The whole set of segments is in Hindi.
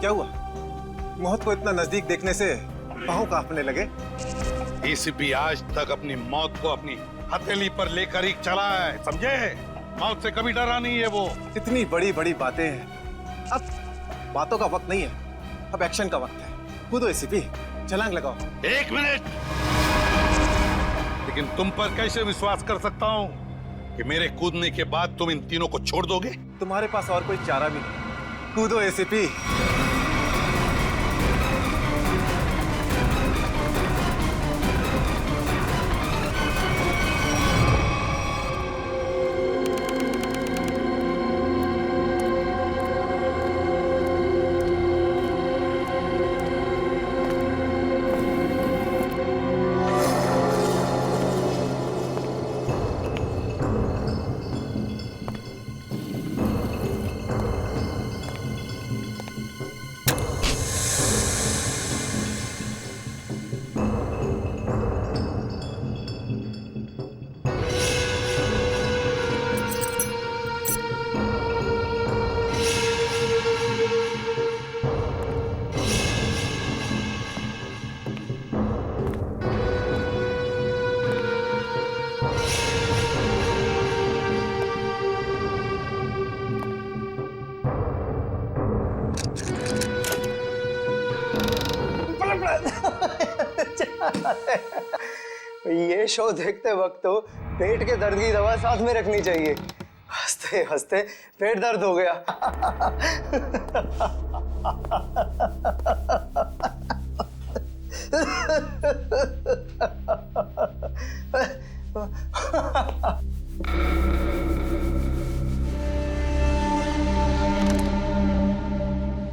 क्या हुआ? मौत को इतना नजदीक देखने से पांव कांपने लगे। एसीपी आज तक अपनी मौत को अपनी हथेली पर लेकर ही चला है, समझे? मौत से कभी डरा नहीं है वो। इतनी बड़ी बड़ी बातें हैं, अब बातों का वक्त नहीं है, अब एक्शन का वक्त है। कूदो एसीपी, छलांग लगाओ। 1 मिनट, लेकिन तुम पर कैसे विश्वास कर सकता हूं कि मेरे कूदने के बाद तुम इन तीनों को छोड़ दोगे? तुम्हारे पास और कोई चारा भी नहीं। कूदो एसीपी। ये शो देखते वक्त तो पेट के दर्द की दवा साथ में रखनी चाहिए। हंसते हंसते पेट दर्द हो गया।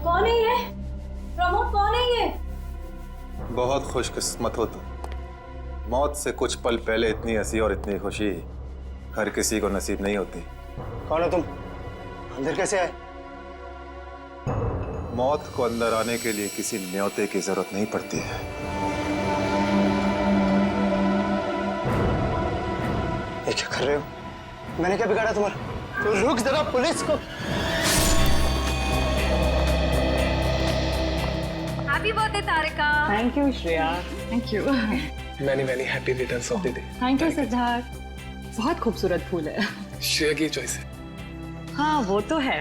कौन है ये? प्रमोद, कौन है ये? बहुत खुशकिस्मत हो तुम। मौत से कुछ पल पहले इतनी हंसी और इतनी खुशी हर किसी को नसीब नहीं होती। कौन हो तुम? अंदर कैसे आए? मौत को अंदर आने के लिए किसी न्योते की जरूरत नहीं पड़ती है। ये क्या कर रहे हो? मैंने क्या बिगाड़ा तुम्हारा? तो रुक जरा, पुलिस को। Happy birthday Tarika. Thank you Shreya. Thank you. Many happy returns of the day. Thank you Siddharth. बहुत खूबसूरत फूल है। श्रेया की चॉइस है। हाँ वो तो है,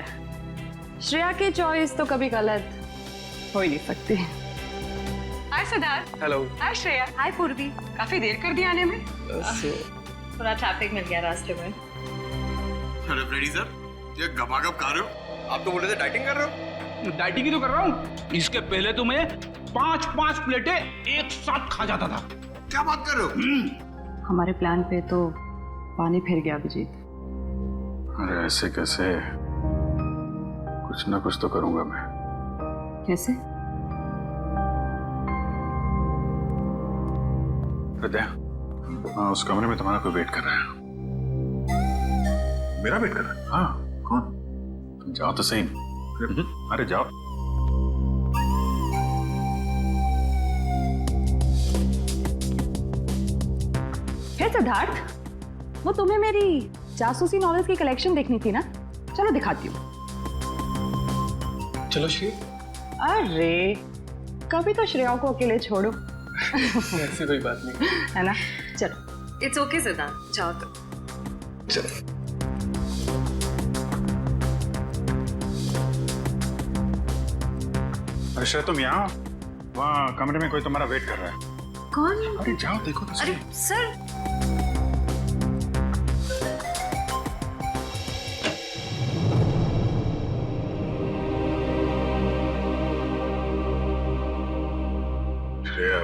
श्रेया की चॉइस तो कभी गलत हो ही नहीं सकती। हाय सिद्धार्थ। हेलो। हाय श्रेया। हाय पूर्वी। काफी देर कर दी आने में। थोड़ा ट्रैफिक मिल गया रास्ते में। अरे फ्रेडी सर, ये गपागप खा रहे हो? आप तो बोले थे डाइटिंग कर रहे हो। डाइटिंग ही तो कर रहा हूँ। इसके पहले तो मैं 5-5 प्लेटें एक साथ खा जाता था। क्या बात कर रहे हो? हमारे प्लान पे तो पानी फिर गया अभिजीत। अरे ऐसे कैसे? कुछ ना कुछ तो करूंगा मैं। कैसे? हृदय, उस कमरे में तुम्हारा कोई वेट कर रहा है। मेरा वेट कर रहा है? हाँ। कौन? तुम जाओ तो सही। अरे जाओ। हे सिद्धार्थ, वो तुम्हें मेरी जासूसी नॉवेल्स की कलेक्शन देखनी थी ना? चलो दिखाती हूँ। चलो श्री। अरे कभी तो श्रेया को अकेले छोड़ो। ऐसी कोई बात नहीं है ना? चलो। इट्स ओके सिद्धार्थ, जाओ तो। चलो। अरे श्रेया, तुम यहाँ? वहाँ कमरे में कोई तुम्हारा वेट कर रहा है। कौन? अरे जाओ देखो तो सही। अरे सर, श्रेया,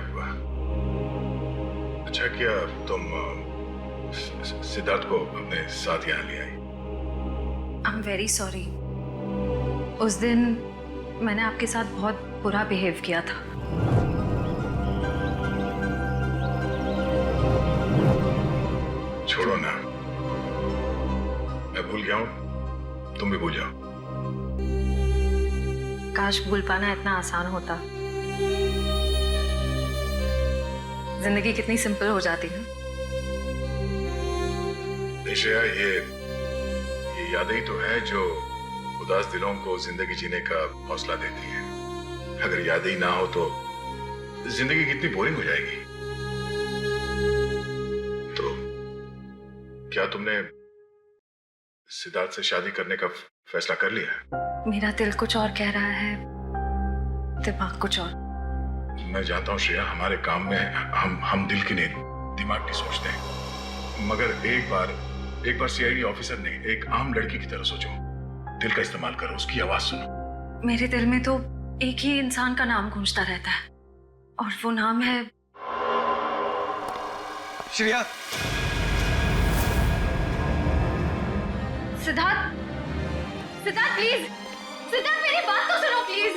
अच्छा किया तुम सिद्धार्थ को अपने साथ यहाँ ले आई। I am very sorry. उस दिन मैंने आपके साथ बहुत बुरा बिहेव किया था। छोड़ो ना, मैं भूल गया हूँ, तुम भी भूल जाओ। काश भूल पाना इतना आसान होता। जिंदगी कितनी सिंपल हो जाती है। श्रेया, ये यादें ही तो है जो उदास दिलों को जिंदगी जीने का हौसला देती हैं। अगर यादें ही ना हो तो जिंदगी कितनी बोरिंग हो जाएगी। तो क्या तुमने सिद्धार्थ से शादी करने का फैसला कर लिया? मेरा दिल कुछ और कह रहा है, दिमाग कुछ और। मैं जानता हूँ श्रेया, हमारे काम में हम दिल की नहीं दिमाग की सोचते हैं, मगर एक बार सीआईडी ऑफिसर ने एक आम लड़की की तरह सोचो। दिल का इस्तेमाल करो, उसकी आवाज सुनो। मेरे दिल में तो एक ही इंसान का नाम गूंजता रहता है, और वो नाम है श्रेया। सिद्धार्थ। सिद्धार्थ प्लीज, सिद्धार्थ मेरी बात तो सुनो प्लीज।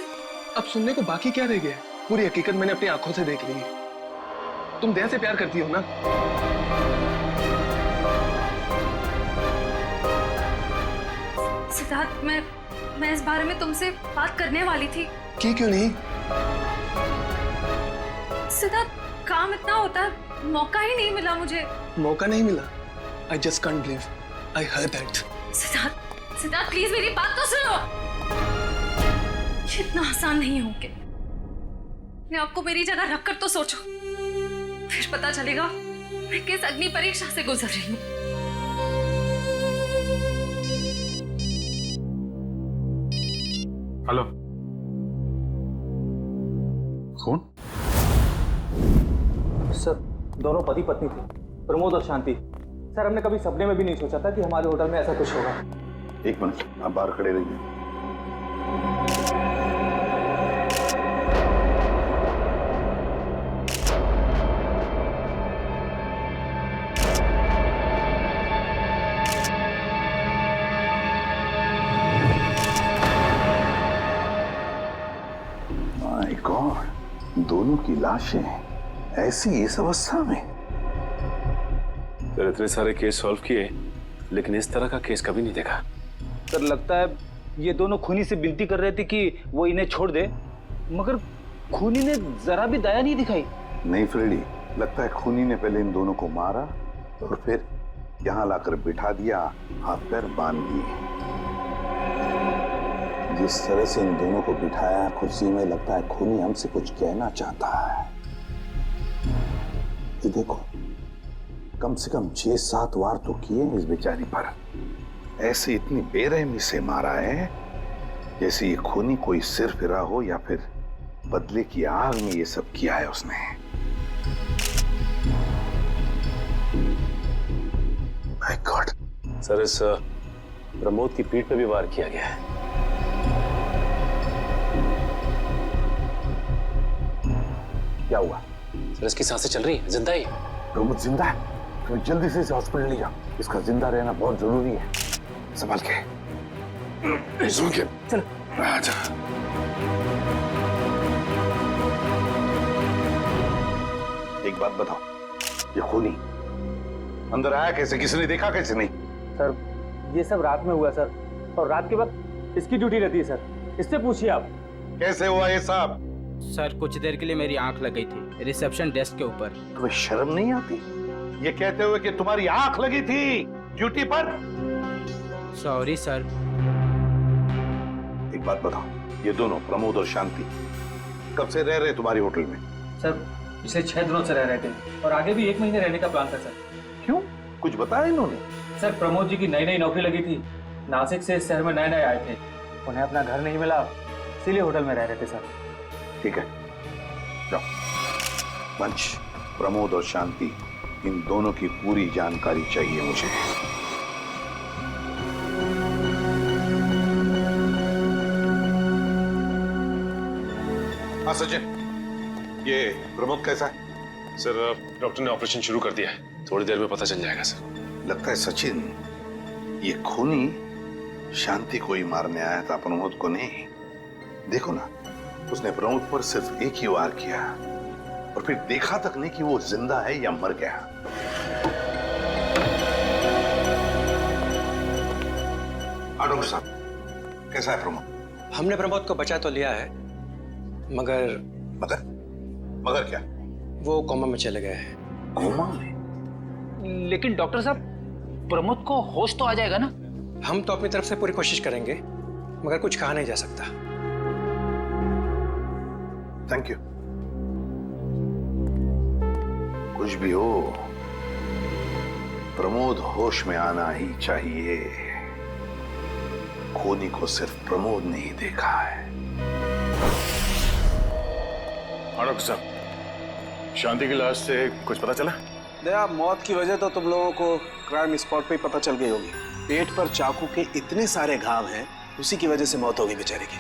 अब सुनने को बाकी क्या रह गया? पूरी हकीकत मैंने अपनी आंखों से देख ली है। तुम दया से प्यार करती हो ना? सिद्धार्थ, मैं इस बारे में तुमसे बात करने वाली थी। क्यों नहीं? सिद्धार्थ, काम इतना होता है, मौका ही नहीं मिला मुझे। मौका नहीं मिला? I just can't believe I heard that. Siddharth please मेरी बात तो सुनो। ये इतना आसान नहीं होंगे। मैं आपको मेरी जगह रखकर तो सोचो, फिर पता चलेगा मैं किस अग्नि परीक्षा से गुजर रही हूँ। हेलो, कौन? सर, दोनों पति पत्नी थे, प्रमोद और शांति। सर, हमने कभी सपने में भी नहीं सोचा था कि हमारे होटल में ऐसा कुछ होगा। एक मिनट, आप बाहर खड़े रहिए। माय गॉड, दोनों की लाशें ऐसी इस अवस्था में। सर, इतने सारे केस सॉल्व किए, लेकिन इस तरह का केस कभी नहीं देखा। सर, लगता है ये दोनों खूनी से विनती कर रहे थे कि वो इन्हें छोड़ दे, मगर खूनी ने जरा भी दया नहीं दिखाई। नहीं फ्रेडी, लगता है खूनी ने पहले इन दोनों को मारा और फिर यहाँ लाकर बिठा दिया, हाथ पैर बांध दिए। जिस तरह से इन दोनों को बिठाया कुर्सी में, लगता है खूनी हमसे कुछ कहना चाहता है। ये देखो, कम से कम 6-7 वार तो किए इस बेचारी पर। ऐसे इतनी बेरहमी से मारा है जैसे ये खूनी कोई सिर फिरा हो या फिर बदले की आग में ये सब किया है उसने। My God. सर, इस प्रमोद की पीठ पे भी वार किया गया है। क्या हुआ? सर, इसकी सांसें चल रही है, जिंदा ही। प्रमोद जिंदा है? तो जल्दी से इसे हॉस्पिटल ले जाओ, इसका जिंदा रहना बहुत जरूरी है। संभाल के। चल। आजा। एक बात बताओ, ये खूनी अंदर आया कैसे? किसी ने देखा कैसे? नहीं सर, ये सब रात में हुआ सर, और रात के वक्त इसकी ड्यूटी रहती है सर, इससे पूछिए आप। कैसे हुआ ये सब? सर, कुछ देर के लिए मेरी आंख लग गई थी रिसेप्शन डेस्क के ऊपर। तुम्हें शर्म नहीं आती ये कहते हुए कि तुम्हारी आंख लगी थी ड्यूटी पर? Sorry sir. एक बात बताओ, ये दोनों प्रमोद और शांति कब से रह रहे तुम्हारे होटल में? सर, पिछले 6 दिनों से रह रहे थे, और आगे भी 1 महीने रहने का प्लान था सर। क्यों, कुछ बताया इन्होंने? सर, प्रमोद जी की नई नौकरी लगी थी, नासिक से इस शहर में नए आए थे, उन्हें अपना घर नहीं मिला, इसीलिए होटल में रह रहे थे सर। ठीक है, जाओ। पंच, प्रमोद और शांति, इन दोनों की पूरी जानकारी चाहिए मुझे। हाँ सचिन, ये प्रमोद कैसा है? सर, डॉक्टर ने ऑपरेशन शुरू कर दिया है, थोड़ी देर में पता चल जाएगा सर। लगता है सचिन, ये खूनी शांति को ही मारने आया था, प्रमोद को नहीं। देखो ना, उसने प्रमोद पर सिर्फ एक ही वार किया और फिर देखा तक नहीं कि वो जिंदा है या मर गया। डॉक्टर साहब, कैसा है प्रमोद? हमने प्रमोद को बचा तो लिया है, मगर मगर क्या? वो कोमा में चले गए हैं। कोमा में? लेकिन डॉक्टर साहब, प्रमोद को होश तो आ जाएगा ना? हम तो अपनी तरफ से पूरी कोशिश करेंगे, मगर कुछ कहा नहीं जा सकता। Thank you. कुछ भी हो, प्रमोद होश में आना ही चाहिए। खूनी को सिर्फ प्रमोद ने ही देखा है। डॉक्टर साहब, शांति की लाश से कुछ पता चला? दया, मौत की वजह तो तुम लोगों को क्राइम स्पॉट पे ही पता चल गई होगी। पेट पर चाकू के इतने सारे घाव हैं, उसी की वजह से मौत हो गई बेचारे की।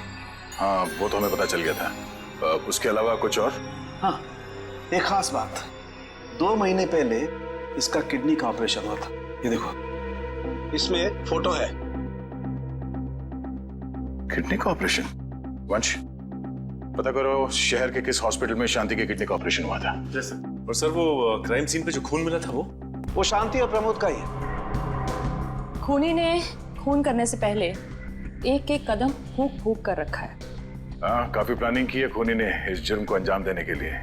हाँ, वो तो हमें पता चल गया था। उसके अलावा कुछ और? हाँ, एक खास बात। 2 महीने पहले इसका किडनी का ऑपरेशन हुआ था। ये देखो, इसमें फोटो है। किडनी का ऑपरेशन? वंश, पता करो शहर के किस हॉस्पिटल में शांति के किडनी का ऑपरेशन हुआ था। जैसे और सर, वो क्राइम सीन पे जो खून मिला था वो शांति और प्रमोद का ही है। खूनी ने खून करने से पहले एक एक कदम फूंक फूंक कर रखा है। हाँ, काफी प्लानिंग की है खूनी ने इस जुर्म को अंजाम देने के लिए।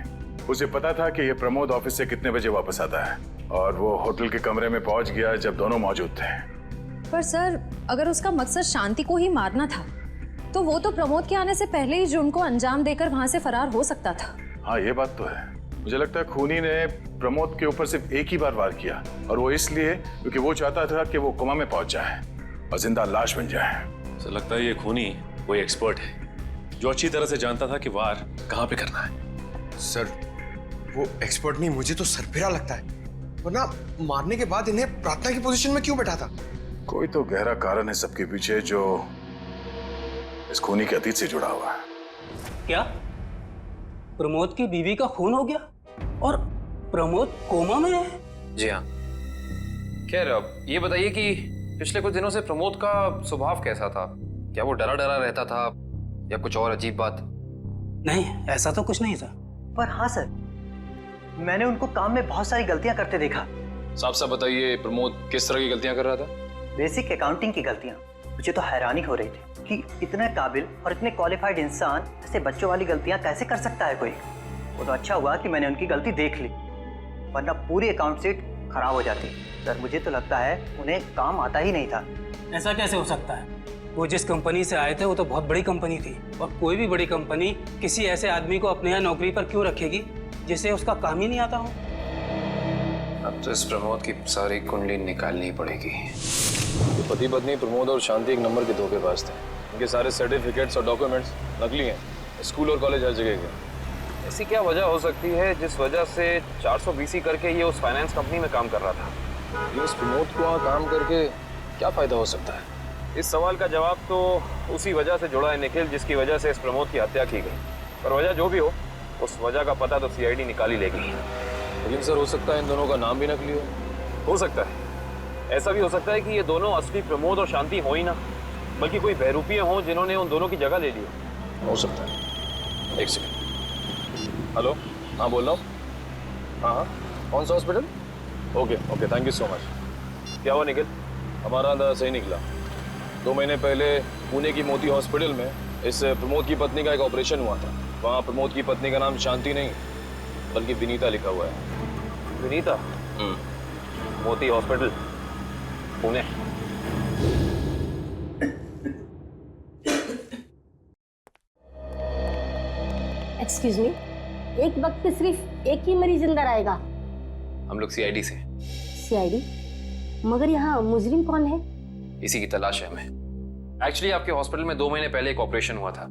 उसे पता था कि ये प्रमोद ऑफिस से कितने बजे वापस आता है, और वो होटल के कमरे में पहुंच गया जब दोनों मौजूद थे। पर सर, अगर उसका मकसद शांति को ही मारना था तो वो तो प्रमोद के आने से पहले ही जुर्म को अंजाम देकर वहां से फरार हो सकता था। हाँ, ये बात तो है। मुझे लगता है खूनी ने प्रमोद के ऊपर सिर्फ एक ही बार वार किया, और वो इसलिए क्योंकि वो चाहता था कि वो कोमा में पहुंच जाए और जिंदा लाश बन जाए। सर, लगता है ये खूनी कोई एक्सपर्ट है जो अच्छी तरह से जानता था कि वार कहाँ पे करना है। सर, वो एक्सपर्ट नहीं, मुझे तो सरफिरा लगता है। वरना मारने के बाद इन्हें प्रार्थना की पोजीशन में क्यों बैठा था? कोई तो गहरा कारण है सबके पीछे जो इस खूनी के अतीत से जुड़ा हुआ है। क्या प्रमोद की बीवी का खून हो गया और प्रमोद कोमा में है? जी हाँ। खैर, ये बताइए कि पिछले कुछ दिनों से प्रमोद का स्वभाव कैसा था? क्या वो डरा डरा रहता था या कुछ और अजीब बात? नहीं, ऐसा तो कुछ नहीं था। पर हाँ सर, मैंने उनको काम में बहुत सारी गलतियां करते देखा। साफ साफ बताइए, प्रमोद किस तरह की गलतियां कर रहा था? बेसिक अकाउंटिंग की गलतियां। मुझे तो हैरानी हो रही थी कि इतने काबिल और इतने क्वालिफाइड इंसान ऐसे बच्चों वाली गलतियां कैसे कर सकता है कोई। वो तो अच्छा हुआ कि मैंने उनकी गलती देख ली, वरना पूरी अकाउंट शीट खराब हो जाती। सर, मुझे तो लगता है उन्हें काम आता ही नहीं था। ऐसा कैसे हो सकता है? वो जिस कंपनी से आए थे वो तो बहुत बड़ी कंपनी थी, और कोई भी बड़ी कंपनी किसी ऐसे आदमी को अपने यहाँ नौकरी पर क्यों रखेगी जिसे उसका काम ही नहीं आता हो? अब तो इस प्रमोद की सारी कुंडली निकालनी पड़ेगी। तो पति पत्नी प्रमोद और शांति एक नंबर के धोखेबाज थे। उनके सारे सर्टिफिकेट्स और डॉक्यूमेंट्स नकली हैं। स्कूल और कॉलेज हर जगह के। ऐसी क्या वजह हो सकती है जिस वजह से 420 करके ये उस फाइनेंस कंपनी में काम कर रहा था? ये इस प्रमोद को वहाँ काम करके क्या फायदा हो सकता है? इस सवाल का जवाब तो उसी वजह से जुड़ा है निखिल, जिसकी वजह से इस प्रमोद की हत्या की गई। पर वजह जो भी हो, उस वजह का पता तो सीआईडी निकाल ही लेगी। लेकिन सर, हो सकता है इन दोनों का नाम भी नकली हो सकता है। ऐसा भी हो सकता है कि ये दोनों असली प्रमोद और शांति हो ही ना, बल्कि कोई बहरूपिये हों जिन्होंने उन दोनों की जगह ले ली हो सकता है। एक सेकंड। हेलो, हाँ बोल रहा हूँ। हाँ, कौन सा hospital? Okay, thank you so much. क्या हुआ निखिल? हमारा अंदाजा सही निकला। 2 महीने पहले पुणे की मोती हॉस्पिटल में इस प्रमोद की पत्नी का एक ऑपरेशन हुआ था। वहाँ प्रमोद की पत्नी का नाम शांति नहीं बल्कि विनीता लिखा हुआ है। विनीता? मोती हॉस्पिटल, पुणे। एक्सक्यूज मी, एक वक्त पे सिर्फ एक ही मरीज अंदर आएगा? हम लोग सीआईडी से। सीआईडी? मगर यहाँ मुजरिम कौन है? इसी की तलाश है हमें। एक्चुअली आपके हॉस्पिटल में 2 महीने पहले एक ऑपरेशन हुआ था,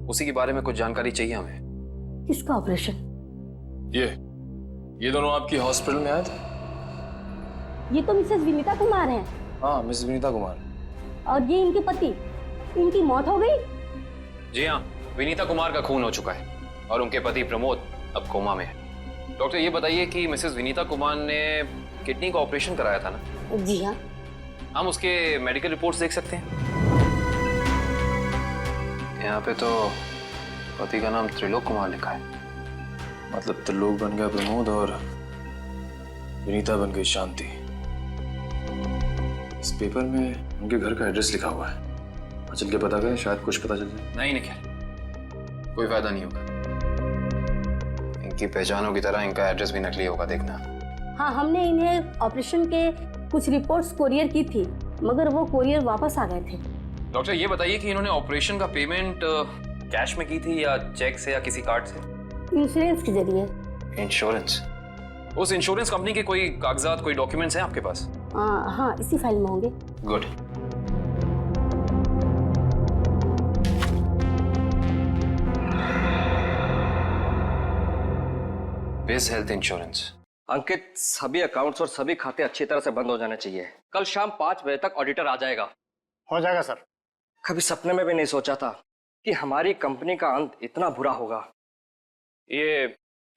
उसी के बारे में कुछ जानकारी चाहिए हमें। किसका ऑपरेशन? ये दोनों आपकी हॉस्पिटल में आए थे? ये तो मिसेस विनीता कुमार हैं। हाँ, मिसेस विनीता कुमार। और ये इनके पति, इनकी मौत हो गई? जी हाँ, विनीता कुमार का खून हो चुका है और उनके पति प्रमोद अब कोमा में है। डॉक्टर, ये बताइए कि मिसेस विनीता कुमार ने किडनी का ऑपरेशन कराया था ना? जी हाँ। हम उसके मेडिकल रिपोर्ट्स देख सकते हैं? यहाँ पे तो पति का नाम त्रिलोक कुमार लिखा है। मतलब त्रिलोक बन गया प्रमोद और विनीता बन गई शांति। इस पेपर में उनके घर का एड्रेस लिखा हुआ है। चल के पता करें, शायद कुछ पता चल जाए। नहीं निखिल, कोई फायदा नहीं होगा। इनकी पहचानों की तरह इनका एड्रेस भी नकली होगा, देखना। हाँ, हमने इन्हें ऑपरेशन के कुछ रिपोर्ट्स कोरियर की थी, मगर वो कोरियर वापस आ गए थे। डॉक्टर, ये बताइए कि इन्होंने ऑपरेशन का पेमेंट कैश में की थी या चेक से या किसी कार्ड से? इंश्योरेंस के जरिए। इंश्योरेंस? उस इंश्योरेंस कंपनी के कोई कागजात, कोई डॉक्यूमेंट्स हैं आपके पास? हाँ, इसी फाइल में होंगे। गुड। बिज हेल्थ इंश्योरेंस। अंकित, सभी अकाउंट्स और सभी खाते अच्छी तरह से बंद हो जाने चाहिए। कल शाम 5 बजे तक ऑडिटर आ जाएगा। हो जाएगा सर। कभी सपने में भी नहीं सोचा था कि हमारी कंपनी का अंत इतना बुरा होगा। ये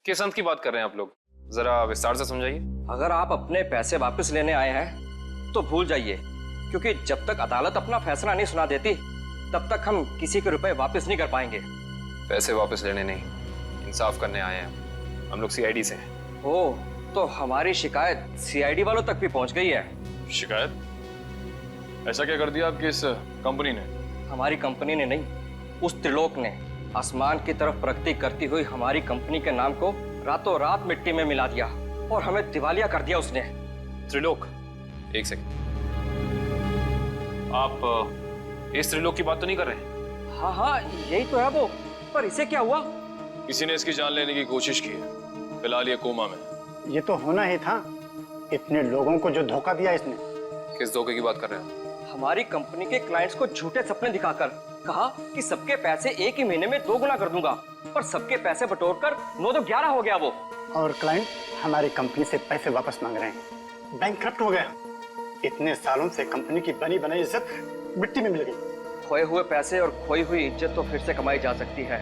किस अंत की बात कर रहे हैं आप लोग? जरा विस्तार से समझाइए। अगर आप अपने पैसे वापस लेने आए हैं तो भूल जाइए, क्योंकि जब तक अदालत अपना फैसला नहीं सुना देती तब तक हम किसी के रुपए वापस नहीं कर पाएंगे। पैसे वापस लेने नहीं, इंसाफ करने आए हैं हम लोग सीआईडी से। ओह, तो हमारी शिकायत सीआईडी वालों तक भी पहुंच गई है। शिकायत? ऐसा क्या कर दिया आपकी इस कंपनी ने? हमारी कंपनी ने नहीं, उस त्रिलोक ने आसमान की तरफ प्रगति करती हुई हमारी कंपनी के नाम को रातों रात मिट्टी में मिला दिया और हमें दिवालिया कर दिया उसने। त्रिलोक? एक सेकंड, आप इस त्रिलोक की बात तो नहीं कर रहे? हाँ, यही तो है वो। पर इसे क्या हुआ? किसी ने इसकी जान लेने की कोशिश की है, फिलहाल ये कोमा में। ये तो होना ही था, इतने लोगों को जो धोखा दिया इसने। किस धोखे की बात कर रहे हैं? हमारी कंपनी के क्लाइंट्स को झूठे सपने दिखाकर कहा कि सबके पैसे एक ही महीने में 2 गुना कर दूंगा, पर सबके पैसे बटोरकर 9 तो 11 हो गया वो। और क्लाइंट हमारी कंपनी से पैसे वापस मांग रहे हैं। बैंकक्रप्ट हो गया। इतने सालों से कंपनी की बनी बनाई इज्जत मिट्टी में मिल गई। खोए हुए पैसे और खोई हुई इज्जत तो फिर से कमाई जा सकती है,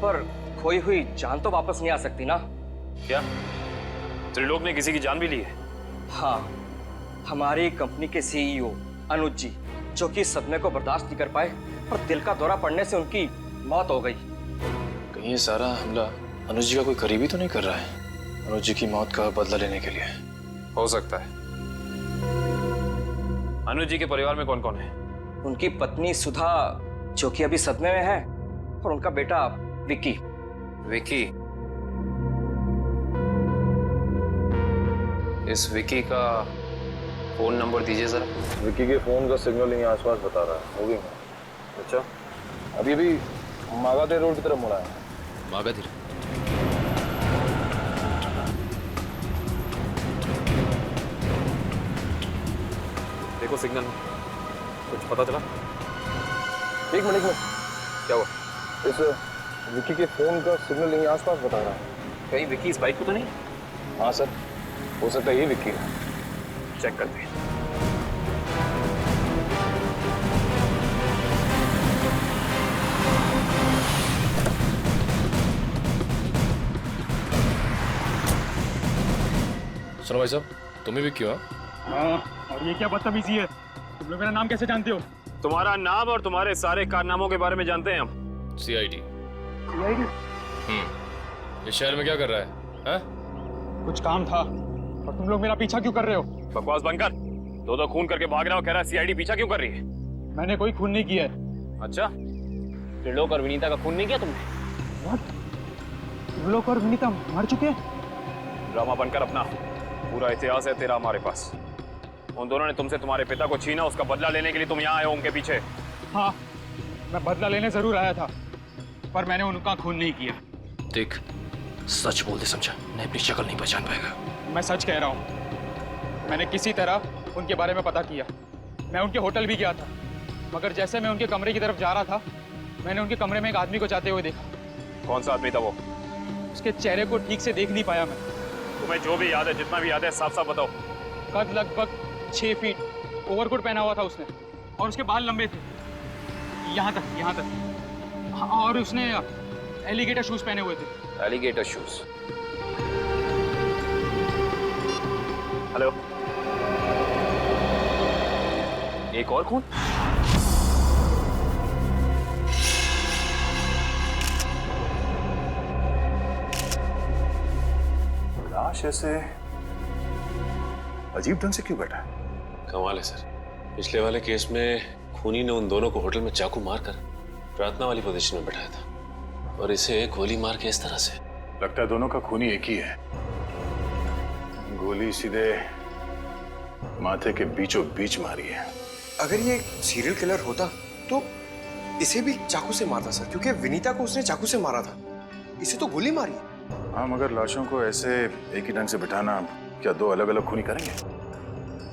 पर खोई हुई जान तो वापस नहीं आ सकती ना। क्या त्रिलोक ने किसी की जान भी ली है? हाँ, हमारी कंपनी के सीईओ अनुज जी, जो कि सदमे को बर्दाश्त नहीं कर पाए और दिल का दौरा पड़ने से उनकी मौत हो गई। कहीं ये सारा हमला अनुज जी का कोई करीबी तो नहीं कर रहा है, अनुज जी की मौत का बदला लेने के लिए? हो सकता है। अनुज जी के परिवार में कौन कौन है? उनकी पत्नी सुधा, जो कि अभी सदमे में है, और उनका बेटा विक्की। विक्की? इस विक्की का फोन नंबर दीजिए जरा। विक्की के फोन का सिग्नल यहीं आसपास बता रहा है, मूविंग है। अच्छा, अभी अभी मागाधीर रोड की तरफ मुड़ा है। मागाधीर? देखो सिग्नल में कुछ पता चला? एक मिनट। क्या हुआ? इस विक्की के फोन का सिग्नल यहीं आसपास बता रहा है। कहीं विक्की इस बाइक पे तो नहीं? हाँ सर, हो सकता है ये विक्की है। चेक करते हैं। सुनो भाई साहब, तुम ही विक्की हो? हाँ, और ये क्या बदतमीजी है? तुम लोग मेरा नाम कैसे जानते हो? तुम्हारा नाम और तुम्हारे सारे कारनामों के बारे में जानते हैं हम। सीआईडी। सीआईडी? इस शहर में क्या कर रहा है? हाँ? कुछ काम था, और तुम लोग मेरा पीछा क्यों कर रहे हो? बकवास बंद कर। दो खून करके भाग रहा हो, कह रहा है सीआईडी पीछा क्यों कर रही है? मैंने कोई खून नहीं किया है। अच्छा, त्रिलोक और विनीता का खून नहीं किया तुमने? त्रिलोक और विनीता मर चुके हैं? ड्रामा बनकर अपना, पूरा इतिहास है तेरा हमारे पास। उन दोनों ने तुमसे तुम्हारे पिता को छीना, उसका बदला लेने के लिए तुम यहाँ आए हो उनके पीछे। हाँ, मैं बदला लेने जरूर आया था, पर मैंने उनका खून नहीं किया। देख, सच बोल दे, समझा? नहीं अपनी शक्ल नहीं पहचान पाएगा। मैं सच कह रहा हूँ, मैंने किसी तरह उनके बारे में पता किया। मैं उनके होटल भी गया था, मगर जैसे मैं उनके कमरे की तरफ जा रहा था, मैंने उनके कमरे में एक आदमी को जाते हुए देखा। कौन सा आदमी था वो? उसके चेहरे को ठीक से देख नहीं पाया मैं। तुम्हें जो भी याद है, जितना भी याद है, साफ साफ बताओ। कद लगभग 6 फीट, ओवरकोट पहना हुआ था उसने, और उसके बाल लंबे थे यहाँ तक। हाँ, और उसने एलिगेटर शूज पहने हुए थे। Alligator shoes? हेलो, एक और खून? लाश ऐसे अजीब ढंग से क्यों बैठा है? कमाल है सर, पिछले वाले केस में खूनी ने उन दोनों को होटल में चाकू मारकर प्रार्थना वाली पोजीशन में बैठाया था, और इसे गोली मार के इस तरह से। लगता है दोनों का खूनी एक ही है। गोली सीधे माथे के बीचों बीच मारी है। अगर ये सीरियल किलर होता तो इसे भी चाकू से मारता सर, क्योंकि विनीता को उसने चाकू से मारा था, इसे तो गोली मारी। हाँ, मगर लाशों को ऐसे एक ही ढंग से बिठाना क्या दो अलग अलग खूनी करेंगे?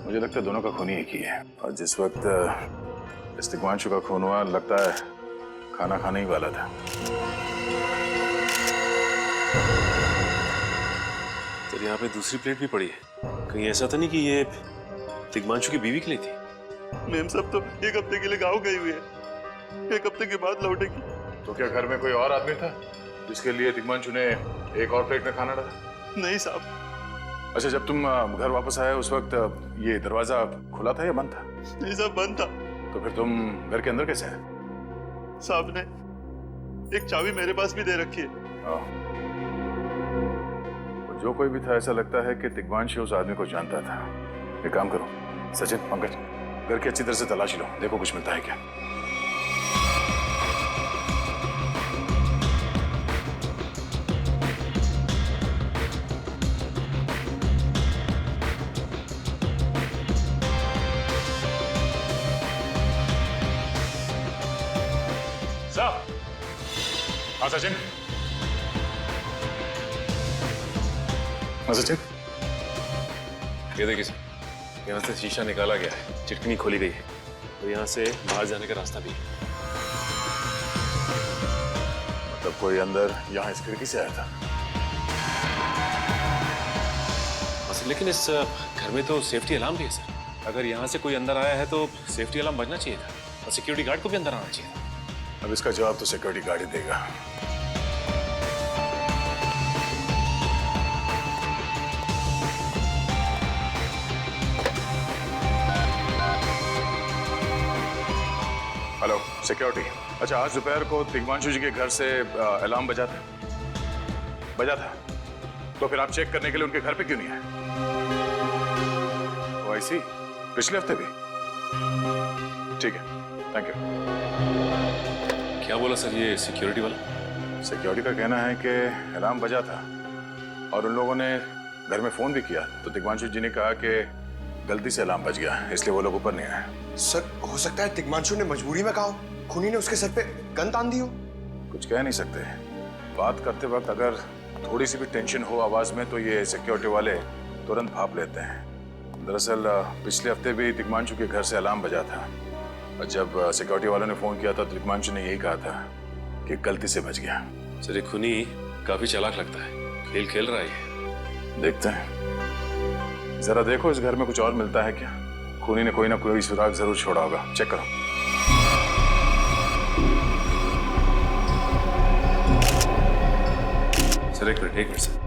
मुझे लगता है दोनों का खूनी एक ही है। और जिस वक्त इस तिग्मांशु का खून हुआ, लगता है खाना खाने ही वाला था। तो यहाँ पे दूसरी प्लेट भी पड़ी है। कहीं ऐसा तो नहीं कि ये तिग्मांशु की बीवी के लिए थी? मेम साहब तो 1 हफ्ते के लिए गाँव गई हुई है, 1 हफ्ते के बाद लौटेगी। तो क्या घर में कोई और आदमी था जिसके लिए तिग्मांशु ने एक और प्लेट में खाना डाला? नहीं साहब। अच्छा, जब तुम घर वापस आए उस वक्त ये दरवाजा खुला था या बंद था? नहीं साहब, बंद था। तो फिर तुम घर के अंदर कैसे आए? साहब ने एक चाबी मेरे पास भी दे रखी है। तो जो कोई भी था, ऐसा लगता है कि तिग्मांशु उस आदमी को जानता था। एक काम करो सचिन, पंकज, घर की अच्छी तरह से तलाशी लो, देखो कुछ मिलता है क्या। हाँ सचिन, हाँ सचिन, ये देखिए सर, यहाँ से शीशा निकाला गया है, चिटकनी खोली गई है, तो यहाँ से बाहर जाने का रास्ता भी है। मतलब कोई अंदर यहाँ इस खिड़की से आया था? सर, लेकिन इस घर में तो सेफ्टी अलार्म भी है सर। अगर यहाँ से कोई अंदर आया है तो सेफ्टी अलार्म बजना चाहिए था और सिक्योरिटी गार्ड को भी अंदर आना चाहिए था। अब इसका जवाब तो सिक्योरिटी गार्ड ही देगा। हेलो सिक्योरिटी, अच्छा आज दोपहर को तिग्मांशु जी के घर से अलार्म बजा था? बजा था, तो फिर आप चेक करने के लिए उनके घर पे क्यों नहीं आए? ओ आई सी, पिछले हफ्ते भी? ठीक है, थैंक यू। क्या बोला सर ये सिक्योरिटी वाला? सिक्योरिटी का कहना है कि अलार्म बजा था और उन लोगों ने घर में फोन भी किया, तो तिग्मांशु जी ने कहा कि गलती से अलार्म बज गया, इसलिए वो लोग ऊपर नहीं आए। सर, हो सकता है तिग्मांशु ने मजबूरी में कहा हो, खूनी ने उसके सर पे गन तान दी हो। कुछ कह नहीं सकते, बात करते वक्त अगर थोड़ी सी भी टेंशन हो आवाज में तो ये सिक्योरिटी वाले तुरंत भाप लेते हैं। दरअसल पिछले हफ्ते भी तिग्मांशु के घर से अलार्म बजा था और जब सिक्योरिटी वालों ने फोन किया था तो तिग्मांशु ने यही कहा था कि गलती से बच गया। सर, ये खूनी काफी चालाक लगता है, खेल खेल रहा है। देखते हैं, जरा देखो इस घर में कुछ और मिलता है क्या? खूनी ने कोई ना कोई सुराग जरूर छोड़ा होगा, चेक करो। सर एक मिनट सर।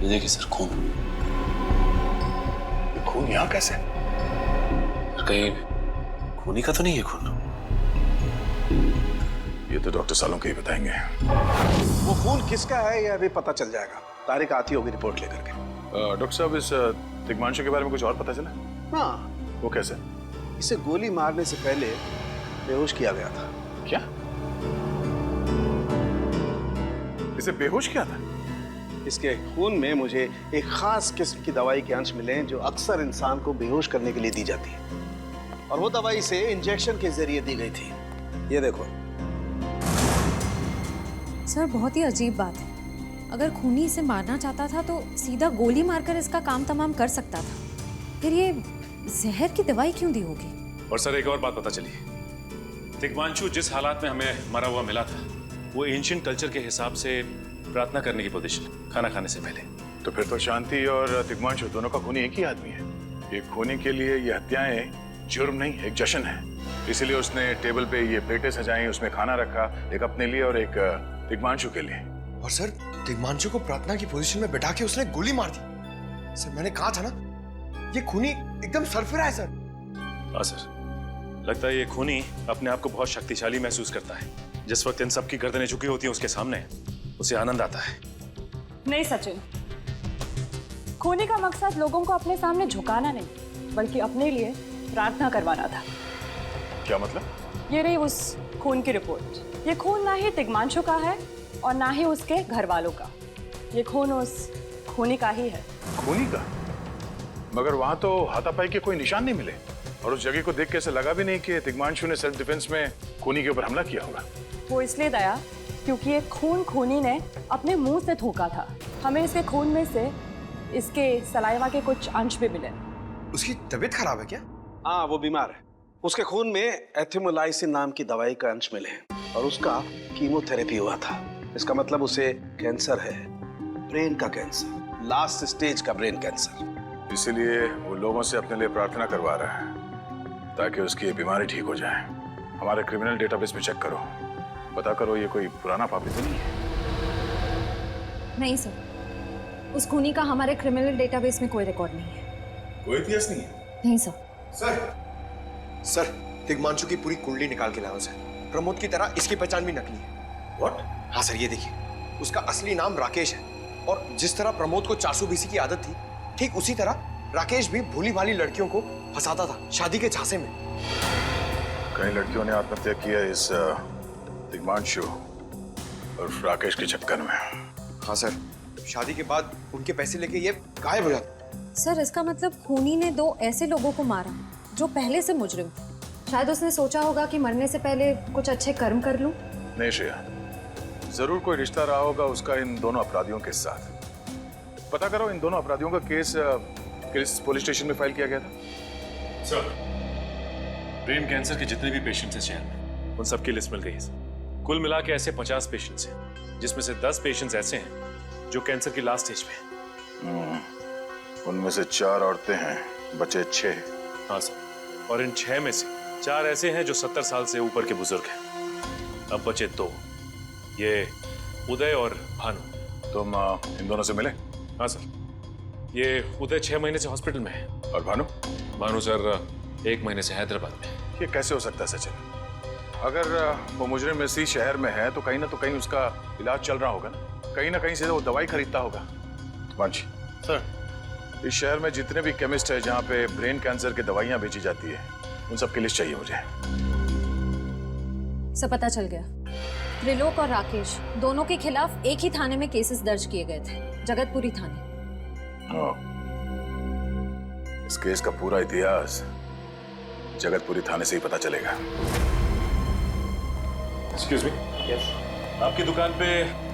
ये देखिए सर, खून। ये खून यहाँ कैसे? कहीं खूनी का तो नहीं है खून? ये तो डॉक्टर सालों के ही बताएंगे। वो खून किसका है ये अभी पता चल जाएगा। तारिक आती होगी रिपोर्ट लेकर के। डॉक्टर साहब, इस तिग्मांशु के बारे में कुछ और पता चला? हाँ। वो कैसे? इसे गोली मारने से पहले बेहोश किया गया था। क्या? इसे बेहोश किया था? इसके खून में मुझे एक खास किस्म की दवाई के अंश मिले हैं जो अक्सर इंसान को बेहोश करने के लिए दी जाती है, और वो दवाई से इंजेक्शन के जरिए दी गई थी। ये देखो। सर, बहुत ही अजीब बात है। अगर खूनी इसे मारना चाहता था तो सीधा गोली मारकर इसका काम तमाम कर सकता था। फिर ये जहर की दवाई क्यों दी होगी? और सर एक और बात पता चली, तिग्मांशु जिस हालात में हमें मरा हुआ मिला था वो एंशिएंट कल्चर के हिसाब से प्रार्थना करने की पोजीशन, खाना खाने से पहले। तो फिर तो शांति और तिग्मांशु दोनों का खूनी एक ही आदमी है। ये खूनी के लिए ये हत्याएं जुर्म नहीं, एक जश्न है। इसीलिए उसने टेबल पे ये प्लेटें सजाई, उसमें खाना रखा, एक अपने लिए और एक तिग्मांशु के लिए। और सर, तिग्मांशु को प्रार्थना की पोजीशन में बैठा के उसने गोली मार दी। सर, मैंने कहा था ना, ये खूनी एकदम सरफिरा है सर। हाँ सर, लगता है ये खूनी अपने आप को बहुत शक्तिशाली महसूस करता है। जिस वक्त इन सब की गर्दनें झुकी होती हैं उसके सामने, उसे आनंद आता है। नहीं सचिन, खूनी का मकसद लोगों को अपने सामने झुकाना नहीं, बल्कि अपने लिए प्रार्थना करवाना था। क्या मतलब? ये रही उस खून की रिपोर्ट। ये खून ना ही तिग्मांशु का है और ना ही उसके घर वालों का। ये खून उस खूनी का ही है। खूनी का? मगर वहां तो हाथापाई के कोई निशान नहीं मिले और उस जगह को देख के ऐसा लगा भी नहीं कि तिग्मांशु ने सेल्फ डिफेंस में खूनी के ऊपर हमला किया होगा। वो इसलिए दया क्योंकि ये खून खूनी ने अपने मुंह से थूका था। हमें इसके खून में से इसके सलाइवा के कुछ अंश भी मिले। उसकी तबीयत खराब है क्या? हाँ, वो बीमार है। उसके खून में एथिमोलाइसिन नाम की दवाई का अंश मिले हैं और उसका कीमोथेरेपी हुआ था। इसका मतलब उसे कैंसर है, ब्रेन का कैंसर, लास्ट स्टेज का ब्रेन कैंसर। इसीलिए वो लोगों से अपने लिए प्रार्थना करवा रहा है ताकि उसकी बीमारी ठीक हो जाए। हमारे क्रिमिनल डेटाबेस में चेक करो, पता करो ये कोई पुराना पापी तो नहीं है। नहीं सर, उस खूनी का हमारे क्रिमिनल डेटाबेस में कोई रिकॉर्ड नहीं है। कोई इतिहास नहीं है? नहीं सर। सर, तिग्मांशु की पूरी कुंडली निकाल के लाओ सर। प्रमोद की तरह इसकी पहचान भी नकली है। What? हाँ सर, ये देखिए, उसका असली नाम राकेश है और जिस तरह प्रमोद को चासू बीसी की आदत थी, ठीक उसी तरह राकेश भी भोली भाली लड़कियों को फंसाता था शादी के झांसे में। कई लड़कियों ने आत्महत्या किया इस तिग्मांशु और राकेश के चक्कर में। हाँ सर, शादी के बाद उनके पैसे लेके ये गायब हो जाता। सर, इसका मतलब खूनी ने 2 ऐसे लोगों को मारा जो पहले से मुजरिम थे। शायद उसने सोचा होगा कि मरने से पहले कुछ अच्छे कर्म कर लूं। नहीं श्रेया, जरूर कोई रिश्ता रहा होगा उसका इन दोनों अपराधियों के साथ। पता करो इन दोनों अपराधियों का केस किस पुलिस स्टेशन में फाइल किया गया था? सर, ब्रेन कैंसर के जितने भी पेशेंट्स हैं शहर में, उन सबकी लिस्ट मिल गई है सर। कुल मिला के ऐसे 50 पेशेंट्स हैं, जिसमें से 10 पेशेंट्स ऐसे हैं जो कैंसर की लास्ट स्टेज पे हैं। उनमें से 4 औरतें हैं, बचे 6। हाँ सर, और इन 6 में से 4 ऐसे हैं जो 70 साल से ऊपर के बुजुर्ग हैं। अब बचे 2, ये उदय और भानु। तुम इन दोनों से मिले? हाँ सर, ये उदय 6 महीने से हॉस्पिटल में है। और भानु? भानु सर 1 महीने से हैदराबाद में। ये कैसे हो सकता है सचिन? अगर वो मुजरिम इसी शहर में है तो कहीं ना उसका इलाज चल रहा होगा ना कहीं से वो दवाई खरीदता होगा। मांझी सर, इस शहर में जितने भी केमिस्ट है जहाँ पे ब्रेन कैंसर की दवाइयाँ बेची जाती है, उन सब की लिस्ट चाहिए मुझे। सब पता चल गया। त्रिलोक और राकेश दोनों के खिलाफ एक ही थाने में केसेस दर्ज किए गए थे, जगतपुरी थाने। इस केस का पूरा इतिहास जगतपुरी थाने से ही पता चलेगा। Excuse me. यस। आपकी दुकान पे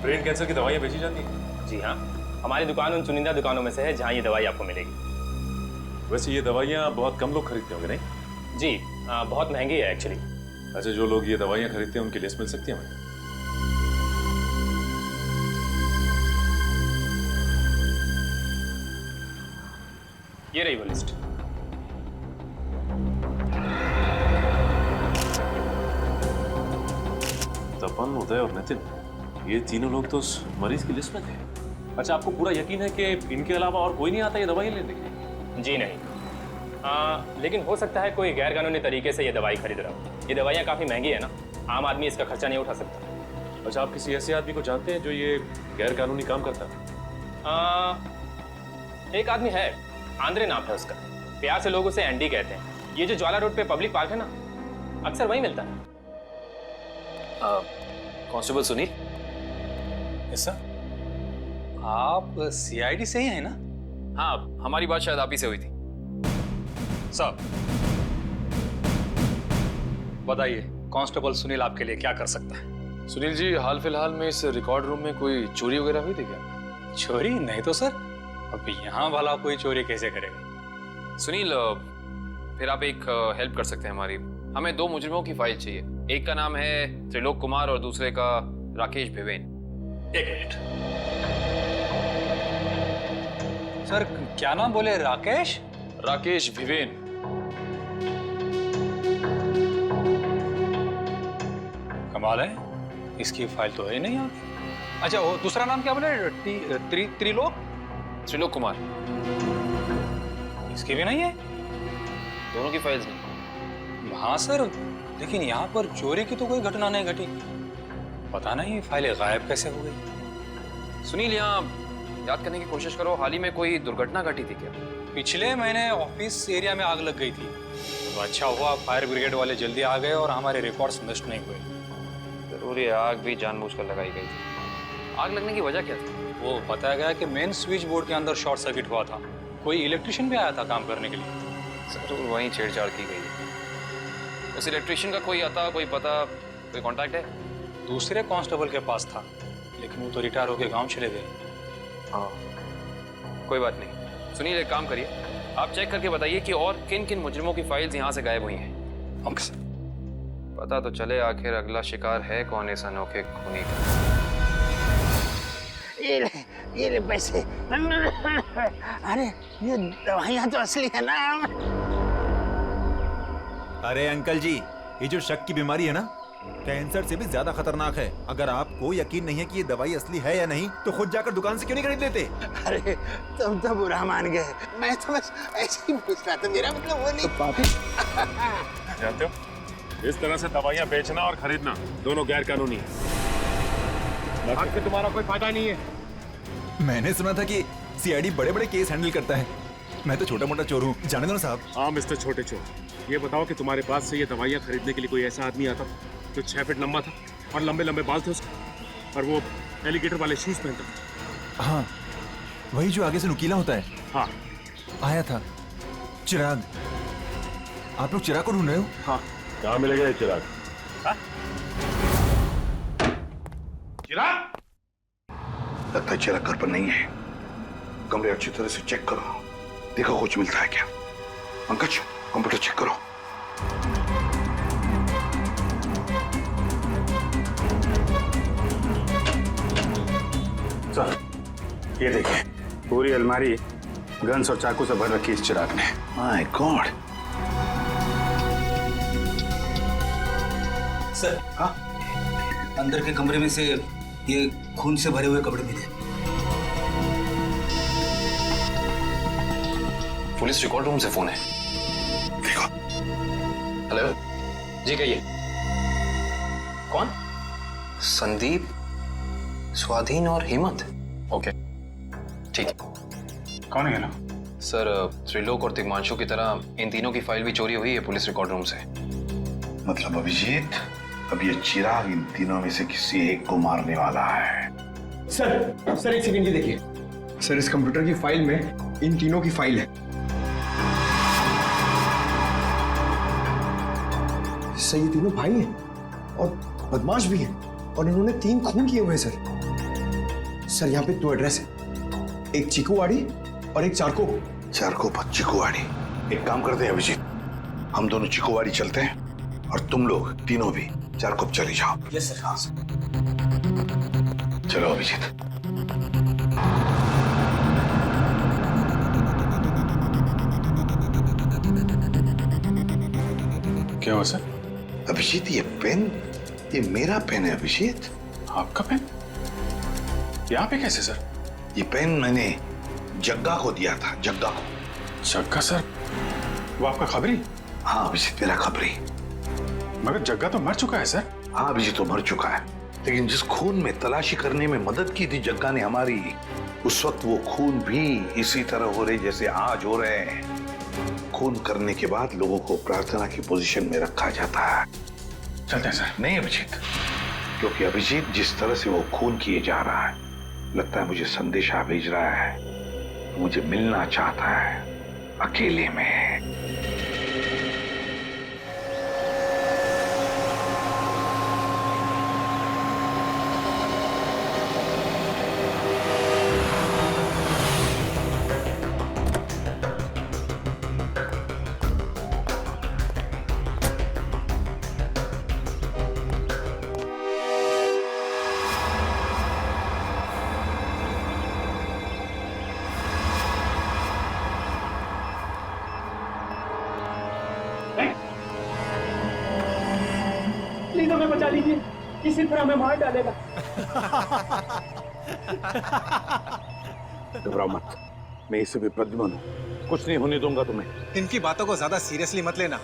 ब्रेन कैंसर की दवाइयाँ बेची जाती हैं? जी हाँ, हमारी दुकान उन चुनिंदा दुकानों में से है जहाँ ये दवाई आपको मिलेगी। वैसे ये दवाइयाँ बहुत कम लोग खरीदते होंगे नहीं? जी, बहुत महंगी है एक्चुअली। अच्छा, जो लोग ये दवाइयाँ खरीदते हैं उनकी लिस्ट मिल सकती है हमें? ये रही वो लिस्ट। तपन, उदय और नितिन, ये तीनों लोग तो उस मरीज की लिस्ट में थे। अच्छा, आपको पूरा यकीन है कि इनके अलावा और कोई नहीं आता ये दवाई लेने के लिए? जी नहीं, लेकिन हो सकता है कोई गैर कानूनी तरीके से ये दवाई खरीद रहा हो। ये दवाइयाँ काफ़ी महंगी है ना, आम आदमी इसका खर्चा नहीं उठा सकता। अच्छा, आप किसी ऐसे आदमी को जानते हैं जो ये गैर कानूनी काम करता है? एक आदमी है, आंद्रे नाम है उसका। प्यार से लोग उसे एंडी कहते हैं। ये जो ज्वाला रोड पे पब्लिक पार्क है ना, अक्सर वहीं मिलता है। कांस्टेबल सुनील। Yes sir. आप सीआईडी से ही हैं ना? हाँ, हमारी बात शायद आप ही से हुई थी। साहब बताइए, कांस्टेबल सुनील आपके लिए क्या कर सकता है? सुनील जी, हाल फिलहाल में इस रिकॉर्ड रूम में कोई चोरी वगैरह हुई थी क्या? चोरी नहीं तो सर, अब यहाँ भला कोई चोरी कैसे करेगा? सुनील, फिर आप एक हेल्प कर सकते हैं हमारी। हमें 2 मुजरिमों की फाइल चाहिए। एक का नाम है त्रिलोक कुमार और दूसरे का राकेश भिवेन। एक मिनट सर, क्या नाम बोले? राकेश? राकेश भिवेन। कमाल है, इसकी फाइल तो है नहीं यहाँ। अच्छा, वो दूसरा नाम क्या बोले? त्रिलोक? त्रिलोक कुमार। इसकी भी नहीं है? दोनों की फाइल्स नहीं। हाँ सर, लेकिन यहाँ पर चोरी की तो कोई घटना नहीं घटी। पता नहीं फाइलें गायब कैसे हो गई। सुनील, यहाँ याद करने की कोशिश करो, हाल ही में कोई दुर्घटना घटी थी क्या? पिछले महीने ऑफिस एरिया में आग लग गई थी, तो अच्छा हुआ फायर ब्रिगेड वाले जल्दी आ गए और हमारे रिकॉर्ड्स नष्ट नहीं हुए। जरूर ये आग भी जानबूझकर लगाई गई थी। आग लगने की वजह क्या थी? वो बताया गया कि मेन स्विच बोर्ड के अंदर शॉर्ट सर्किट हुआ था। कोई इलेक्ट्रिशियन भी आया था काम करने के लिए। जरूर वहीं छेड़छाड़ की गई। उस इलेक्ट्रिशियन का कोई आता, कोई पता, कोई कांटेक्ट है? दूसरे कांस्टेबल के पास था, लेकिन वो तो रिटायर होकर गांव चले गए। हाँ, कोई बात नहीं। सुनील, एक काम करिए, आप चेक करके बताइए कि और किन किन मुजरिमों की फाइल्स यहाँ से गायब हुई हैं। Okay sir. पता तो चले आखिर अगला शिकार है कौन इस अनोखे खूनी का। ये ले पैसे। अरे ये दवाइयाँ तो असली है ना। अरे अंकल जी, ये जो शक की बीमारी है ना, कैंसर से भी ज्यादा खतरनाक है। अगर आपको यकीन नहीं है कि ये दवाई असली है या नहीं, तो खुद जाकर दुकान से क्यों नहीं खरीद लेते? अरे तुम तो बुरा मान गए, मैं तो बस ऐसे ही पूछ रहा था, मेरा मतलब वो नहीं। जानते हो, इस तरह से दवाइयाँ बेचना और खरीदना दोनों गैर कानूनी है। आखिर तुम्हारा कोई फायदा नहीं है। मैंने सुना था कि सीआईडी बड़े बड़े केस हैंडल करता है। मैं तो छोटा मोटा चोर हूँ, जाने दो ना साहब। हाँ मिस्टर छोटे चोर, ये बताओ कि तुम्हारे पास से ये दवाइयाँ खरीदने के लिए कोई ऐसा आदमी आता था जो 6 फीट लंबा था और लंबे लंबे बाल थे उसके, और वो एलिगेटर वाले शूज पहनता था? हाँ, वही जो आगे से नुकीला होता है। हाँ, आया था चिराग। आप लोग चिराग को ढूंढ रहे हो? हाँ। कहाँ मिलेगा ये चिराग? चिराग? लगता है चिराग घर पर नहीं है। कमरे अच्छी तरह से चेक करो, देखो कुछ मिलता है क्या। पंकज, कंप्यूटर चेक करो। सर, ये देखिए, पूरी अलमारी गन्स और चाकू से भर रखी इस चिराग ने। My God. सर, हाँ, अंदर के कमरे में से ये खून से भरे हुए कपड़े मिले। पुलिस रिकॉर्ड रूम से फोन है। देखो। हेलो जी, कहिए। कौन? संदीप, स्वाधीन और हेमंत। ओके, ठीक है। कौन है ना? सर, त्रिलोक और तिग्मांशु की तरह इन तीनों की फाइल भी चोरी हुई है पुलिस रिकॉर्ड रूम से। मतलब अभिजीत, अब ये चिराग इन तीनों में से किसी एक को मारने वाला है। सर एक सेकंड, ये देखिए सर, इस कंप्यूटर की फाइल में इन तीनों की फाइल है। सर, ये तीनों भाई हैं और बदमाश भी हैं, और इन्होंने 3 खून किए हुए हैं सर। यहाँ पे 2 एड्रेस है, एक चीकूवाड़ी और एक चारको। चारको पर चीकूवाड़ी। एक काम करते हैं अभिजीत, हम दोनों चीकूवाड़ी चलते हैं और तुम लोग तीनों भी चारको चले जाओ। Yes sir. हाँ चलो अभिजीत। क्या हुआ सर? अभिजीत, ये पेन, ये मेरा पेन है अभिजीत। आपका पेन? यहाँ पे कैसे सर? ये पेन मैंने जग्गा को दिया था, जग्गा को। जग्गा सर? वो आपका खबरी? हाँ अभिजीत, मेरा खबरी। मगर जग्गा तो मर चुका है सर। हाँ अभिजीत, तो मर चुका है, लेकिन जिस खून में तलाशी करने में मदद की थी जग्गा ने हमारी, उस वक्त वो खून भी इसी तरह हो रहे जैसे आज हो रहे हैं। खून करने के बाद लोगों को प्रार्थना की पोजीशन में रखा जाता है। चलते हैं सर। नहीं अभिजीत, क्योंकि अभिजीत जिस तरह से वो खून किए जा रहा है, लगता है मुझे संदेशा भेज रहा है, मुझे मिलना चाहता है अकेले में। प्लीज हमें बचा लीजिए, किसी तरह हमें मार डालेगा। घबराओ मत, मैं इससे भी प्रद्युम्न हूं, कुछ नहीं होने दूंगा तुम्हें। इनकी बातों को ज्यादा सीरियसली मत लेना,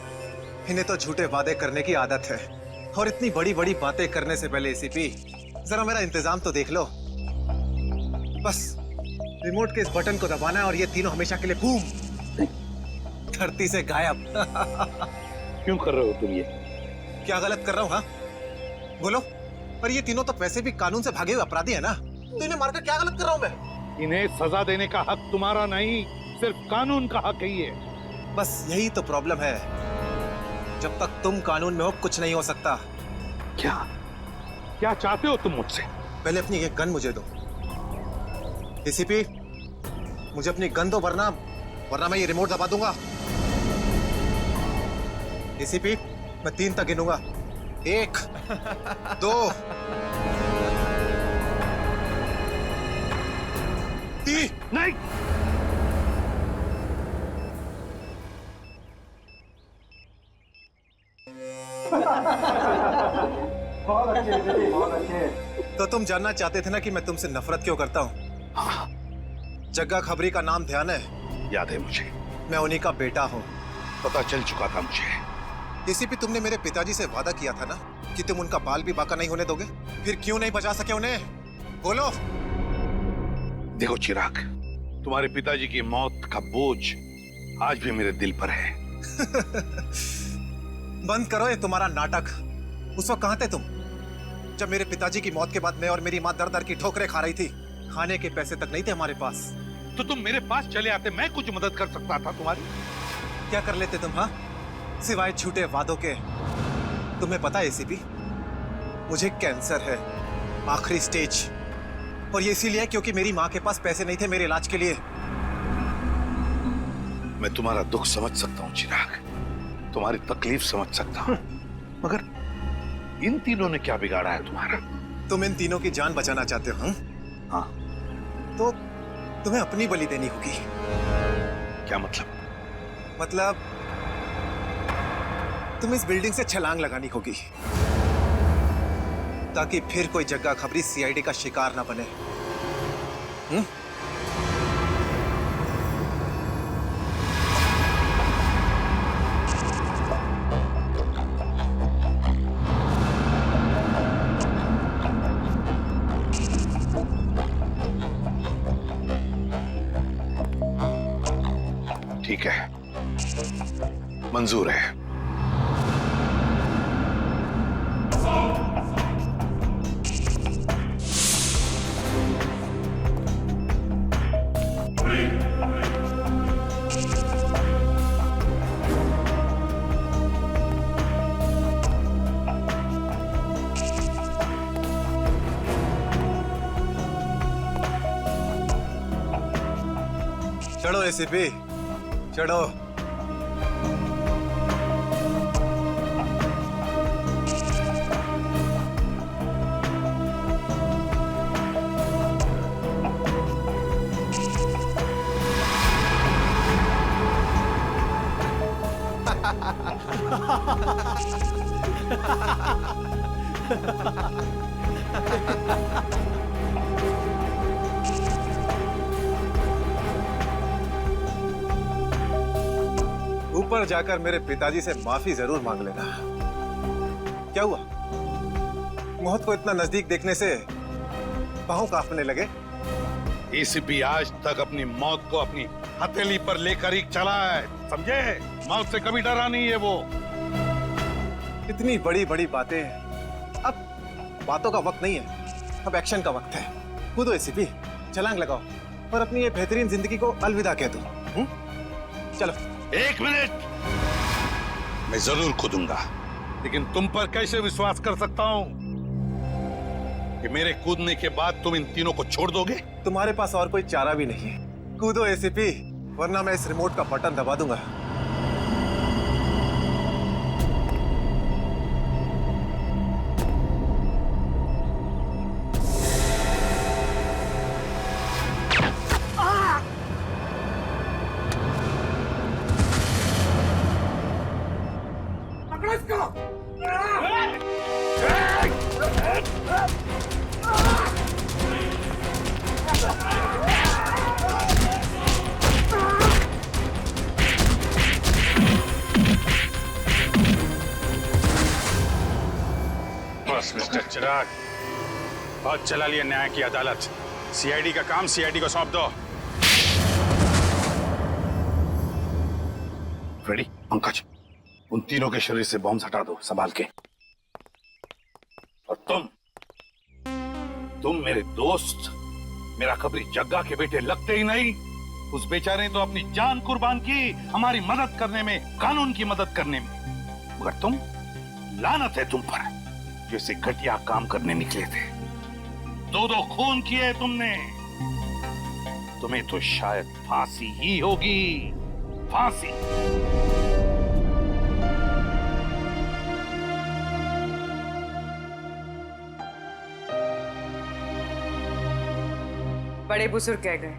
इन्हें तो झूठे वादे करने की आदत है, और इतनी बड़ी बड़ी बातें करने से पहले एसीपी जरा मेरा इंतजाम तो देख लो। बस रिमोट के इस बटन को दबाना है और ये तीनों हमेशा के लिए बूम, धरती से गायब। क्यों कर रहे हो तुम ये? क्या गलत कर रहा हूँ? हाँ बोलो। पर ये तीनों तो वैसे भी कानून से भागे हुए अपराधी है ना, तो इन्हें मारकर क्या गलत कर रहा हूं मैं? इन्हें सजा देने का हक तुम्हारा नहीं, सिर्फ कानून का हक ही है। बस यही तो प्रॉब्लम है, जब तक तुम कानून में हो कुछ नहीं हो सकता। क्या क्या चाहते हो तुम मुझसे? पहले अपनी ये गन मुझे दो। एसीपी, मुझे अपनी गन दो, वरना मैं ये रिमोट दबा दूंगा। एसीपी, मैं 3 तक गिनूंगा। 1 2 3। नहीं, बहुत अच्छे। तो तुम जानना चाहते थे ना कि मैं तुमसे नफरत क्यों करता हूँ? हाँ। जग्गा खबरी का नाम ध्यान है? याद है मुझे। मैं उन्हीं का बेटा हूँ। पता चल चुका था मुझे। एसीपी, तुमने मेरे पिताजी से वादा किया था ना कि तुम उनका बाल भी बाका नहीं होने दोगे। फिर क्यों नहीं बचा सके उन्हें? बोलो। देखो चिराग, तुम्हारे पिताजी की मौत का बोझ आज भी मेरे दिल पर है। बंद करो ये तुम्हारा नाटक। उस वक्त कहाँ थे तुम, जब मेरे पिताजी की मौत के बाद मैं और मेरी माँ दर दर की ठोकरें खा रही थी? खाने के पैसे तक नहीं थे हमारे पास। तो तुम मेरे पास चले आते, मैं कुछ मदद कर सकता था तुम्हारी। क्या कर लेते तुम? हाँ, सिवाय झूठे वादों के। तुम्हें पता है एसीपी, मुझे कैंसर है, आखिरी स्टेज। और ये इसीलिए क्योंकि मेरी माँ के पास पैसे नहीं थे मेरे इलाज के लिए। मैं तुम्हारा दुख समझ सकता हूँ चिराग, तुम्हारी तकलीफ समझ सकता हूँ, मगर इन तीनों ने क्या बिगाड़ा है तुम्हारा? तुम इन तीनों की जान बचाना चाहते हो? हाँ। तो तुम्हें अपनी बलि देनी होगी। क्या मतलब? मतलब तुम्हें इस बिल्डिंग से छलांग लगानी होगी, ताकि फिर कोई जग्गा खबरी सीआईडी का शिकार ना बने। ठीक है, मंजूर है। चढ़ो एसीपी, चढ़ो। ऊपर जाकर मेरे पिताजी से माफी जरूर मांग लेना। क्या हुआ? मौत को इतना नजदीक देखने से पांव कांपने लगे? एसीपी आज तक अपनी मौत को अपनी हथेली पर लेकर ही चला है, समझे? मौत से कभी डरा नहीं है वो। इतनी बड़ी बड़ी बातें, अब बातों का वक्त नहीं है, अब एक्शन का वक्त है। कूदो एसीपी, छलांग लगाओ और अपनी ये बेहतरीन जिंदगी को अलविदा कह दो। चलो। 1 मिनट, मैं जरूर कूदूंगा, लेकिन तुम पर कैसे विश्वास कर सकता हूं कि मेरे कूदने के बाद तुम इन तीनों को छोड़ दोगे? तुम्हारे पास और कोई चारा भी नहीं है। कूदो एसीपी, वरना मैं इस रिमोट का बटन दबा दूंगा। बस मिस्टर चिराग, बहुत चला लिया न्याय की अदालत। सीआईडी का काम सीआईडी को सौंप दो। रेडी? पंकज, उन तीनों के शरीर से बॉम्ब हटा दो, संभाल के। और तुम मेरे दोस्त मेरा खबरी जग्गा के बेटे लगते ही नहीं। उस बेचारे ने तो अपनी जान कुर्बान की हमारी मदद करने में, कानून की मदद करने में। मगर तुम, लानत है तुम पर, जैसे घटिया काम करने निकले थे। 2 खून किए तुमने। तुम्हें तो शायद फांसी ही होगी, फांसी। बड़े बुजुर्ग कह गए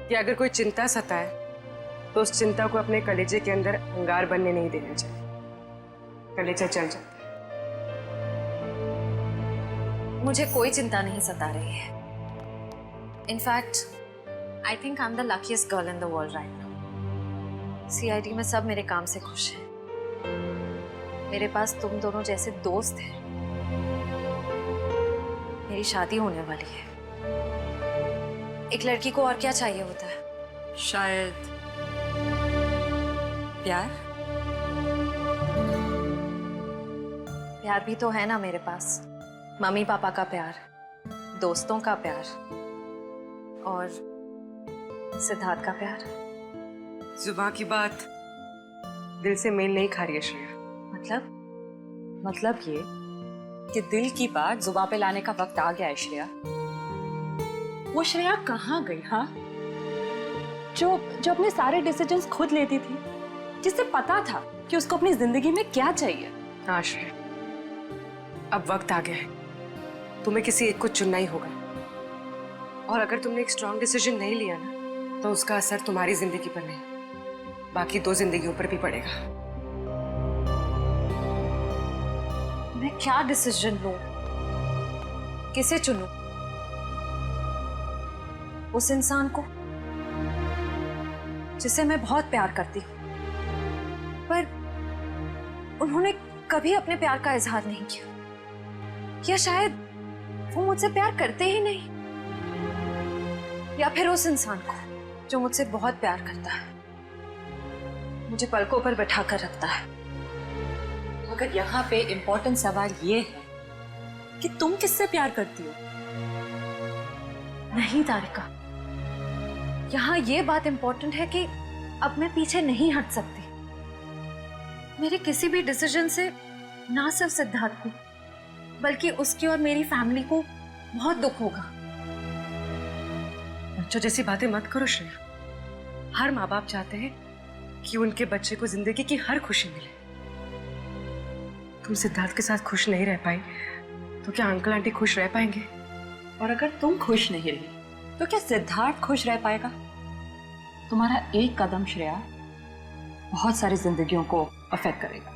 कि अगर कोई चिंता सताए तो उस चिंता को अपने कलेजे के अंदर अंगार बनने नहीं देना चाहिए। कलेजा जल जाता है। मुझे कोई चिंता नहीं सता रही है। In fact I think I am the luckiest girl in the world right now. CID में सब मेरे काम से खुश हैं। मेरे पास तुम दोनों जैसे दोस्त हैं। मेरी शादी होने वाली है। एक लड़की को और क्या चाहिए होता है? शायद प्यार। प्यार भी तो है ना मेरे पास। मम्मी पापा का प्यार, दोस्तों का प्यार और सिद्धार्थ का प्यार। जुबान की बात दिल से मेल नहीं खा रही है श्रेया। मतलब ये कि दिल की बात जुबान पे लाने का वक्त आ गया है श्रेया। वो श्रेया कहाँ गई? हाँ, जो अपने सारे डिसीजंस खुद लेती थी, जिससे पता था कि उसको अपनी जिंदगी में क्या चाहिए। हाँ श्रेया, अब वक्त आ गया है। तुम्हें किसी एक को चुनना ही होगा। और अगर तुमने एक स्ट्रॉन्ग डिसीजन नहीं लिया ना, तो उसका असर तुम्हारी जिंदगी पर नहीं, बाकी 2 जिंदगियों पर भी पड़ेगा। मैं क्या डिसीजन लूं? किसे चुनूं? उस इंसान को जिसे मैं बहुत प्यार करती हूँ, पर उन्होंने कभी अपने प्यार का इजहार नहीं किया, या शायद वो मुझसे प्यार करते ही नहीं, या फिर उस इंसान को जो मुझसे बहुत प्यार करता है, मुझे पलकों पर बैठा कर रखता है। मगर यहाँ पे इम्पोर्टेंट सवाल ये है कि तुम किससे प्यार करती हो? नहीं तारिका, यहाँ ये बात इम्पोर्टेंट है कि अब मैं पीछे नहीं हट सकती। मेरे किसी भी डिसीजन से ना सिर्फ सिद्धार्थ को, बल्कि उसकी और मेरी फैमिली को बहुत दुख होगा। बच्चों जैसी बातें मत करो श्रेया। हर माँ बाप चाहते हैं कि उनके बच्चे को जिंदगी की हर खुशी मिले। तुम सिद्धार्थ के साथ खुश नहीं रह पाई तो क्या अंकल आंटी खुश रह पाएंगे? और अगर तुम खुश नहीं रही तो क्या सिद्धार्थ खुश रह पाएगा? तुम्हारा एक कदम श्रेया बहुत सारी जिंदगियों को अफेक्ट करेगा।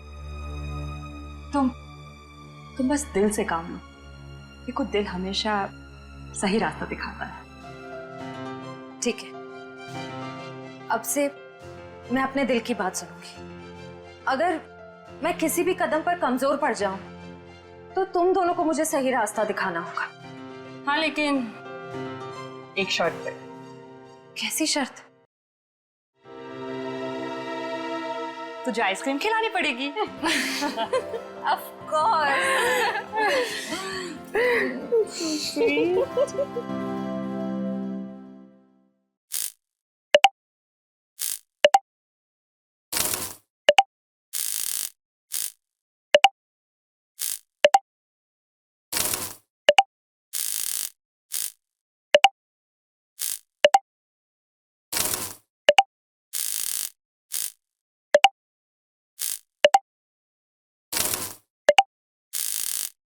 तुम बस दिल से काम लो। देखो, दिल हमेशा सही रास्ता दिखाता है। ठीक है, अब से मैं अपने दिल की बात सुनूंगी। अगर मैं किसी भी कदम पर कमजोर पड़ जाऊं तो तुम दोनों को मुझे सही रास्ता दिखाना होगा। हाँ, लेकिन एक शर्त पे। कैसी शर्त? तुझे आइसक्रीम खिलानी पड़ेगी। Of course.